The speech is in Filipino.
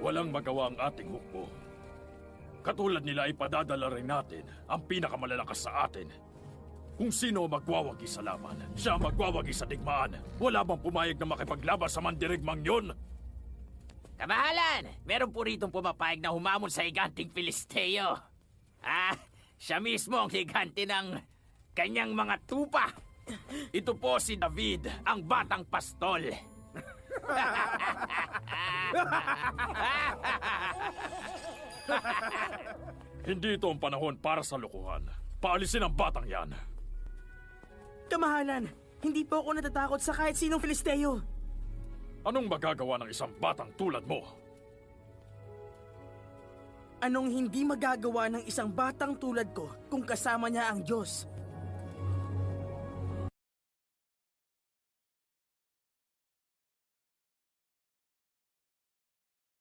Walang magawa ang ating hukbo. Katulad nila ay padadala rin natin ang pinakamalalakas sa atin. Kung sino magwawagi sa laban, siya magwawagi sa digmaan. Wala bang pumayag na makipaglaban sa mandirigmang yun? Kamahalan! Meron po ritong pumapayag na humamon sa higanting Filisteo. Siya mismo ang higante ng kanyang mga tupa. Ito po si David, ang batang pastol. Hindi ito ang panahon para sa lokohan. Paalisin ang batang yan. Kamahalan, hindi po ako natatakot sa kahit sinong Filisteo. Anong magagawa ng isang batang tulad mo? Anong hindi magagawa ng isang batang tulad ko kung kasama niya ang Diyos?